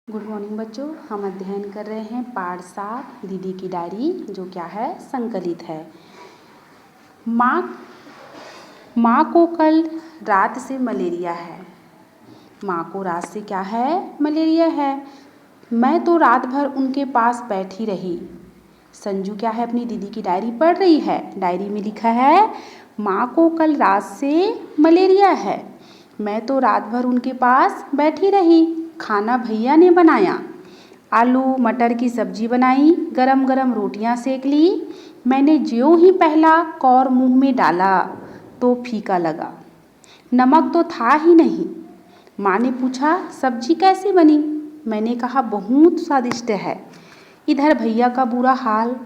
Good morning बच्चों। हम अध्ययन कर रहे हैं पाठ 7 दीदी की डायरी, जो क्या है, संकलित है। माँ को कल रात से मलेरिया है। माँ को रात से क्या है, मलेरिया है। मैं तो रात भर उनके पास बैठी रही। संजू क्या है, अपनी दीदी की डायरी पढ़ रही है। डायरी में लिखा है, माँ को कल रात से मलेरिया है। मैं तो रात भर उनके पास बैठी रही। खाना भैया ने बनाया। आलू मटर की सब्जी बनाई, गरम गरम रोटियां सेक ली। मैंने ज्यों ही पहला कौर मुंह में डाला तो फीका लगा। नमक तो था ही नहीं। माँ ने पूछा, सब्जी कैसी बनी? मैंने कहा, बहुत स्वादिष्ट है। इधर भैया का बुरा हाल,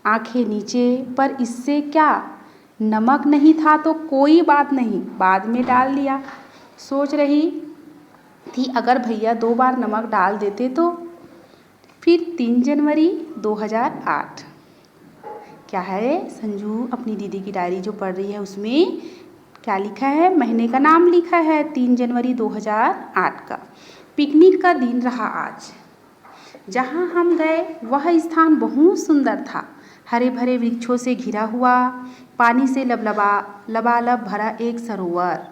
आंखें नीचे, पर इससे क्या, नमक नहीं था तो कोई बात नहीं, बाद में डाल लिया। सोच रही थी अगर भैया 2 बार नमक डाल देते तो। फिर 3 जनवरी 2008। क्या है, संजू अपनी दीदी की डायरी जो पढ़ रही है उसमें क्या लिखा है, महीने का नाम लिखा है 3 जनवरी 2008 का। पिकनिक का दिन रहा आज। जहाँ हम गए वह स्थान बहुत सुंदर था। हरे भरे वृक्षों से घिरा हुआ, पानी से लबालब भरा एक सरोवर,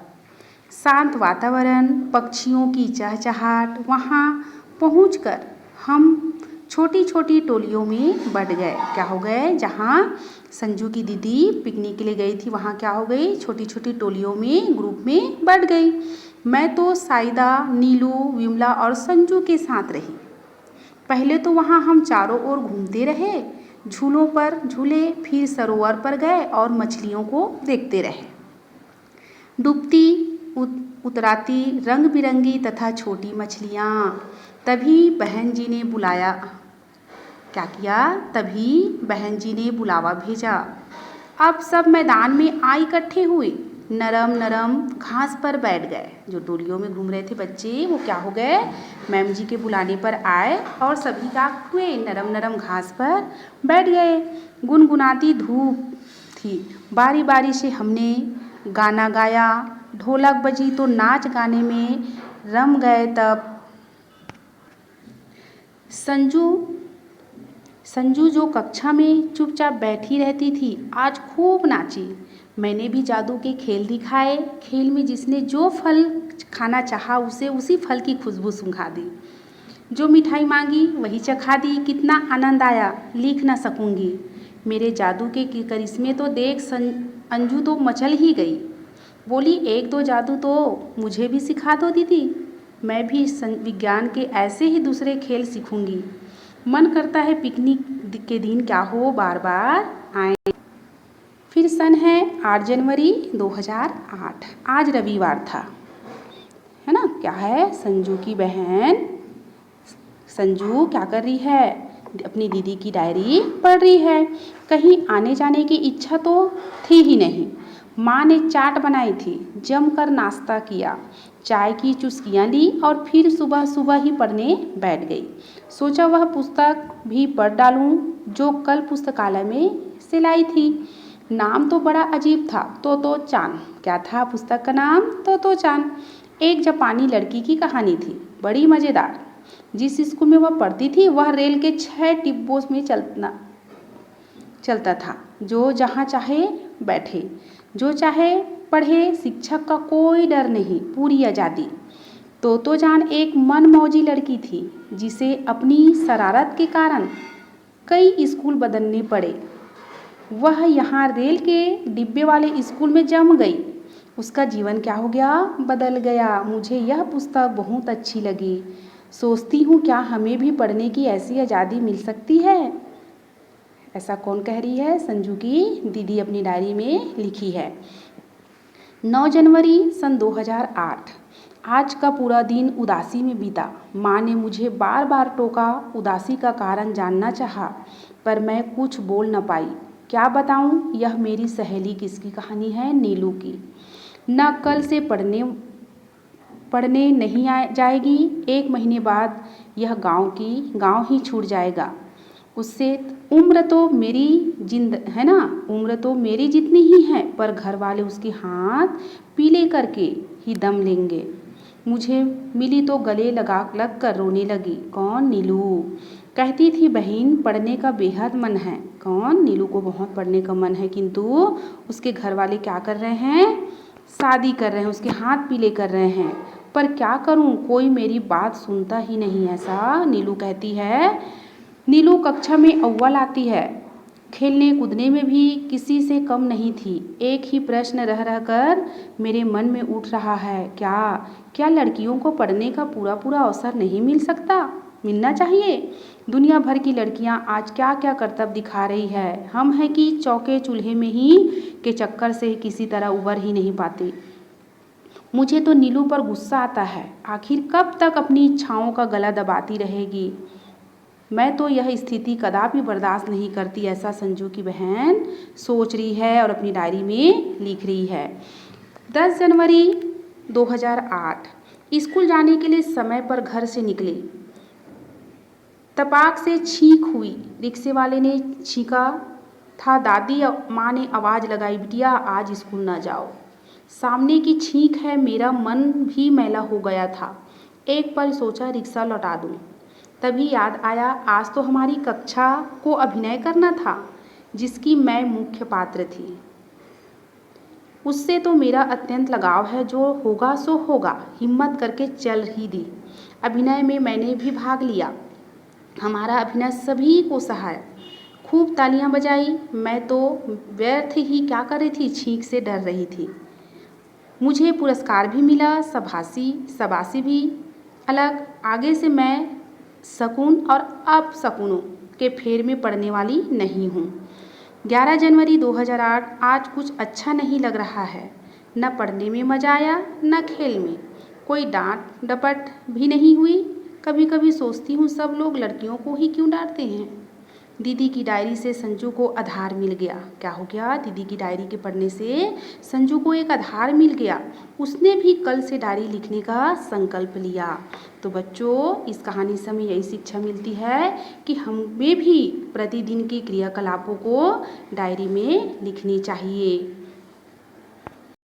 शांत वातावरण, पक्षियों की चहचहाट। वहाँ पहुंचकर हम छोटी छोटी टोलियों में बट गए। क्या हो गए, जहाँ संजू की दीदी पिकनिक के लिए गई थी वहाँ क्या हो गई, छोटी छोटी टोलियों में, ग्रुप में बट गई। मैं तो साइदा, नीलू, विमला और संजू के साथ रही। पहले तो वहाँ हम चारों ओर घूमते रहे, झूलों पर झूले, फिर सरोवर पर गए और मछलियों को देखते रहे। डूबती उतराती रंग बिरंगी तथा छोटी मछलियाँ। तभी बहन जी ने बुलाया। क्या किया, तभी बहन जी ने बुलावा भेजा। अब सब मैदान में आ इकट्ठे हुए। नरम नरम घास पर बैठ गए। जो टोलियों में घूम रहे थे बच्चे वो क्या हो गए, मैम जी के बुलाने पर आए और सभी क्या हुए, नरम नरम घास पर बैठ गए। गुनगुनाती धूप थी। बारी बारी से हमने गाना गाया। ढोलक बजी तो नाच गाने में रम गए। तब संजू जो कक्षा में चुपचाप बैठी रहती थी, आज खूब नाची। मैंने भी जादू के खेल दिखाए। खेल में जिसने जो फल खाना चाहा उसे उसी फल की खुशबू सूंघा दी। जो मिठाई मांगी वही चखा दी। कितना आनंद आया, लिख ना सकूंगी। मेरे जादू के करिश्मे तो देख अंजू तो मचल ही गई। बोली, 1-2 जादू तो मुझे भी सिखा दो दीदी। मैं भी विज्ञान के ऐसे ही दूसरे खेल सीखूंगी। मन करता है पिकनिक के दिन क्या हो, बार बार आए। फिर सन है 8 जनवरी 2008। आज रविवार था, है ना। क्या है, संजू की बहन संजू क्या कर रही है, अपनी दीदी की डायरी पढ़ रही है। कहीं आने जाने की इच्छा तो थी ही नहीं। माँ ने चाट बनाई थी, जमकर नाश्ता किया, चाय की चुस्कियाँ ली और फिर सुबह सुबह ही पढ़ने बैठ गई। सोचा वह पुस्तक भी पढ़ डालूं जो कल पुस्तकालय में से लाई थी। नाम तो बड़ा अजीब था, तोतो चान। क्या था पुस्तक का नाम, तोतो चान। एक जापानी लड़की की कहानी थी, बड़ी मज़ेदार। जिस स्कूल में वह पढ़ती थी वह रेल के 6 डिब्बों में चलता था। जो जहाँ चाहे बैठे, जो चाहे पढ़े, शिक्षक का कोई डर नहीं, पूरी आज़ादी। तोतो जान एक मनमौजी लड़की थी जिसे अपनी शरारत के कारण कई स्कूल बदलने पड़े। वह यहाँ रेल के डिब्बे वाले स्कूल में जम गई। उसका जीवन क्या हो गया, बदल गया। मुझे यह पुस्तक बहुत अच्छी लगी। सोचती हूँ क्या हमें भी पढ़ने की ऐसी आज़ादी मिल सकती है। ऐसा कौन कह रही है, संजू की दीदी अपनी डायरी में लिखी है। 9 जनवरी सन 2008। आज का पूरा दिन उदासी में बीता। माँ ने मुझे बार बार टोका, उदासी का कारण जानना चाहा, पर मैं कुछ बोल न पाई। क्या बताऊँ, यह मेरी सहेली किसकी कहानी है, नीलू की। न कल से पढ़ने नहीं जाएगी। 1 महीने बाद यह गांव ही छूट जाएगा। उससे उम्र तो मेरी है ना, उम्र तो मेरी जितनी ही है, पर घर वाले उसके हाथ पीले करके ही दम लेंगे। मुझे मिली तो गले लग कर रोने लगी। कौन? नीलू। कहती थी बहन पढ़ने का बेहद मन है। कौन? नीलू को बहुत पढ़ने का मन है, किंतु उसके घर वाले क्या कर रहे हैं? शादी कर रहे हैं, उसके हाथ पीले कर रहे हैं। पर क्या करूं, कोई मेरी बात सुनता ही नहीं। ऐसा नीलू कहती है। नीलू कक्षा में अव्वल आती है, खेलने कूदने में भी किसी से कम नहीं थी। एक ही प्रश्न रह रह कर मेरे मन में उठ रहा है, क्या लड़कियों को पढ़ने का पूरा पूरा अवसर नहीं मिल सकता? मिलना चाहिए। दुनिया भर की लड़कियां आज क्या क्या करतब दिखा रही है। हम हैं कि चौके चूल्हे में ही के चक्कर से किसी तरह उबर ही नहीं पाती। मुझे तो नीलू पर गुस्सा आता है। आखिर कब तक अपनी इच्छाओं का गला दबाती रहेगी? मैं तो यह स्थिति कदापि बर्दाश्त नहीं करती। ऐसा संजू की बहन सोच रही है और अपनी डायरी में लिख रही है। 10 जनवरी 2008 स्कूल जाने के लिए समय पर घर से निकली। तपाक से छींक हुई। रिक्शे वाले ने छींका था। दादी माँ ने आवाज़ लगाई, बिटिया आज स्कूल ना जाओ। सामने की छींक है। मेरा मन भी मैला हो गया था। एक पल सोचा रिक्शा लौटा दूँ। तभी याद आया आज तो हमारी कक्षा को अभिनय करना था जिसकी मैं मुख्य पात्र थी। उससे तो मेरा अत्यंत लगाव है। जो होगा सो होगा। हिम्मत करके चल ही दी। अभिनय में मैंने भी भाग लिया। हमारा अभिनय सभी को सहाय। खूब तालियां बजाई। मैं तो व्यर्थ ही क्या कर रही थी, छींक से डर रही थी। मुझे पुरस्कार भी मिला, शाबाशी भी अलग। आगे से मैं शकुन और अपशकुनों के फेर में पड़ने वाली नहीं हूँ। 11 जनवरी 2008 आज कुछ अच्छा नहीं लग रहा है। न पढ़ने में मज़ा आया न खेल में। कोई डांट डपट भी नहीं हुई। कभी कभी सोचती हूँ सब लोग लड़कियों को ही क्यों डांटते हैं। दीदी की डायरी से संजू को आधार मिल गया। क्या हो गया? दीदी की डायरी के पढ़ने से संजू को एक आधार मिल गया। उसने भी कल से डायरी लिखने का संकल्प लिया। तो बच्चों इस कहानी से हमें यही शिक्षा मिलती है कि हमें भी प्रतिदिन के क्रियाकलापों को डायरी में लिखनी चाहिए।